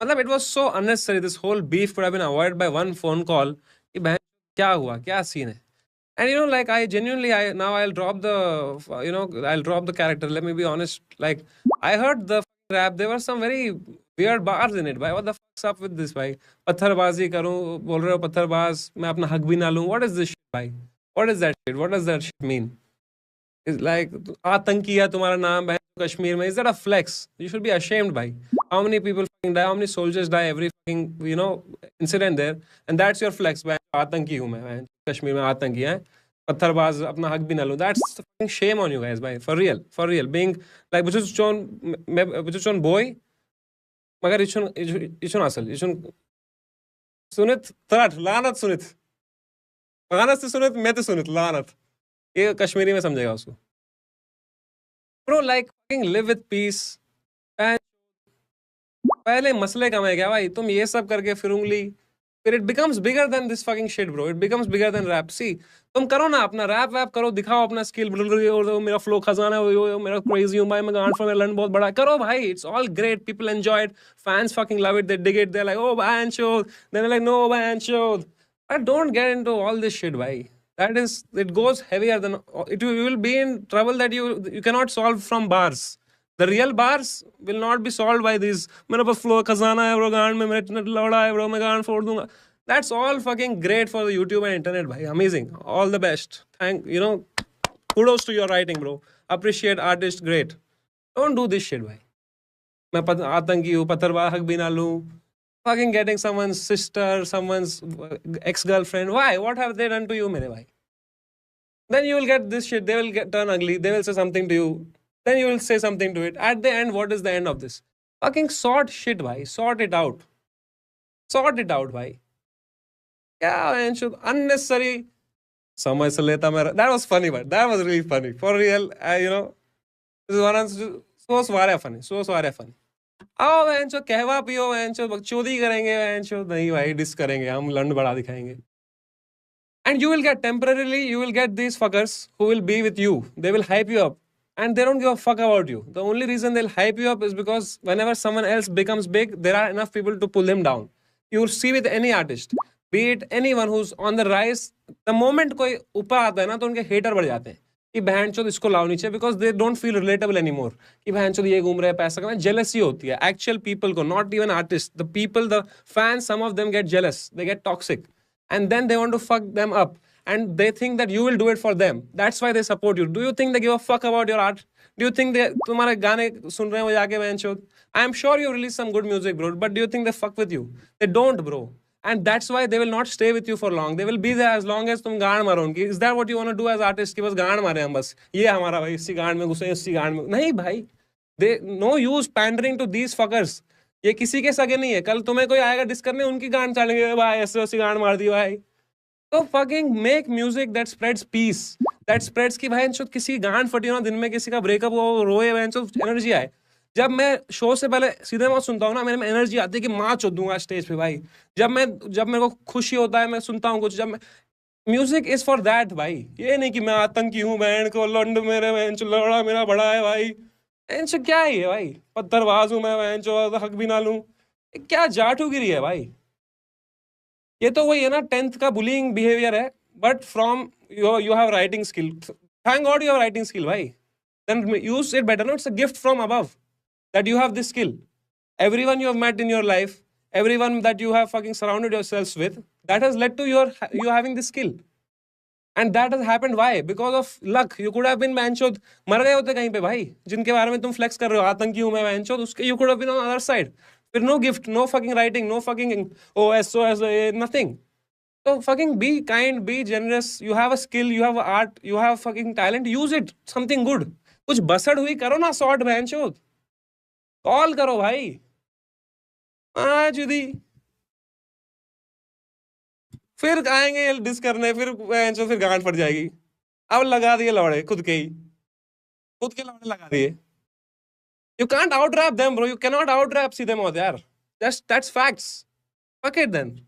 मतलब it was so unnecessary. This whole beef could have been avoided by one phone call. कि बहन क्या हुआ, क्या scene है? And you know, like I genuinely, I'll drop the, I'll drop the character. Let me be honest. Like I heard the rap. There were some very weird bars in it. Bhai, what the fuck's up with this? Bhai, पत्थरबाजी करूं, बोल रहे हो पत्थरबाज, मैं अपना हक भी ना लूं. What is this shit, bhai? What is that shit? What does that shit mean? It's like आतंकी है तुम्हारा नाम है कश्मीर में. Is that a flex? You should be ashamed, bhai. How many people fucking die? How many soldiers die every fucking incident there? And that's your flex, bhai. आतंकी हूं मैं, कश्मीर में आतंकी है. पत्थरबाज अपना हक भी ना लो. That's fucking shame on you guys, bhai. For real. Being like बुचुचोन boy, मगर इचुन असल, इचुन सुनित तराट लानत सुनित. लानत से सुनित मैं तो सुनित लानत. ये कश्मीरी में समझेगा उसको. Bro, like fucking live with peace. And पहले मसले कम है क्या भाई? तुम ये सब करके फिर उंगली, फिर it becomes bigger than this fucking shit, bro. It becomes bigger than rap. See, तुम करो ना अपना रैप वैप करो, दिखाओ अपना स्किल. मेरा फ्लो खजाना है, मेरा क्रेजी हूं भाई, मैं गांड फ्रॉम लंडन बहुत बड़ा करो भाई. It's all great. People enjoy it. Fans fucking love it. They dig it. They're like, oh, Bancho. Then they're like, no, Bancho. But don't get into all this shit, bhai. It goes heavier than it. You will be in trouble that you cannot solve from bars. The real bars will not be solved by these. मेरे पास flow खजाना है bro, गांड में मेरे लौड़ा है bro, मैं गांड फोड़ दूंगा. That's all fucking great for the YouTube and internet, bhai. Amazing. All the best. Kudos to your writing, bro. Appreciate artists, great. Don't do this shit, bhai. मैं आतंकी हूँ, पत्थरबाज हक भी ना लूं. Fucking getting someone's sister, someone's ex-girlfriend. Why? What have they done to you, mere bhai? Then you will get this shit. They will turn ugly. They will say something to you. Then you will say something to it. At the end, what is the end of this? Fucking sort shit, bhai. Sort it out. Sort it out, bhai. Yeah, unnecessary. समझ से लेता मेरा. That was funny, but that was really funny. For real, this is one so Sware funny. So Sware funny. आओ वेंचो कहवा पियो वेंचो बकचोदी करेंगे वेंचो नहीं भाई डिस करेंगे हम लंड बड़ा दिखाएंगे. And you will get temporarily, you will get these fuckers who will be with you. They will hype you up. And they don't give a fuck about you. The only reason they'll hype you up is because whenever someone else becomes big, there are enough people to pull them down. You will see with any artist, be it anyone who's on the rise, the moment कोई ऊपर आता है ना तो उनके hater बढ़ जाते हैं कि बहन चोद इसको लाओ नीचे, because they don't feel relatable anymore. कि बहन चोद ये घूम रहे हैं पैसा कमाए. Jealousy होती है actual people को, not even artists. The people, the fans, some of them get jealous. They get toxic. And then they want to fuck them up. And they think that you will do it for them. That's why they support you. Do you think they give a fuck about your art? Do you think they तुम्हारे गाने सुन रहे हैं वो जाके बहन चोद? I am sure you release some good music, bro. But do you think they fuck with you? They don't, bro. And that's why they will not stay with you for long. They will be there as long as तुम गान मारो उनकी. Is that what you want to do as artist? कि बस गान मारे हम बस. ये हमारा भाई इसी गान में घुसे इसी गान में. नहीं भाई. They no use pandering to these fuckers. ये किसी के सगे नहीं है. कल तुम्हें कोई आएगा डिस करने उनकी गान चालेंगे भाई ऐसे वैसी गान मार दी भाई. तो fucking make music that spreads peace. That spreads कि भाई किसी गान फटी हो ना दिन में किसी का ब्रेकअप हो रोए एनर्जी आए. जब मैं शो से पहले सीधे मौत सुनता हूँ ना मेरे में एनर्जी आती है कि माँ चोद दूंगा स्टेज पे भाई. जब मेरे को खुशी होता है मैं सुनता हूँ कुछ. जब म्यूजिक इज फॉर दैट भाई. ये नहीं कि मैं आतंकी हूँ बहन को लंड मेरे बहन लड़ा मेरा बड़ा है भाई. बहन क्या है ये भाई? पत्थरबाज हूँ मैं बहन हक भी ना लूं. क्या जाटूगिरी है भाई? ये तो वही है ना 10th का बुलिंग बिहेवियर है. But from you have writing skill. Thank God you have writing skill भाई. Then use it better. No, it's a gift from above that you have this skill. Everyone you have met in your life, everyone that you have fucking surrounded yourselves with, that has led to you having this skill. And that has happened why? Because of luck. You could have been manchod मर गए होते कहीं पे भाई जिनके बारे में तुम फ्लेक्स कर रहे हो आतंकी हूं मैं manchod उसके you could have been on the other side. फिर no gift, no fucking writing, no fucking SOS, nothing. So fucking be kind, be generous. You have a skill, you have art, you have fucking talent. Use it. Something good. कुछ बसड़ हुई करो ना sort manchod. Call करो भाई. जुदी फिर आएंगे dish करने फिर गांड फट जाएगी. अब लगा दिए लौड़े खुद के लौड़े लगा दिए. You can't out rap them, bro. You cannot out rap see them out there. That's facts. Fuck it then.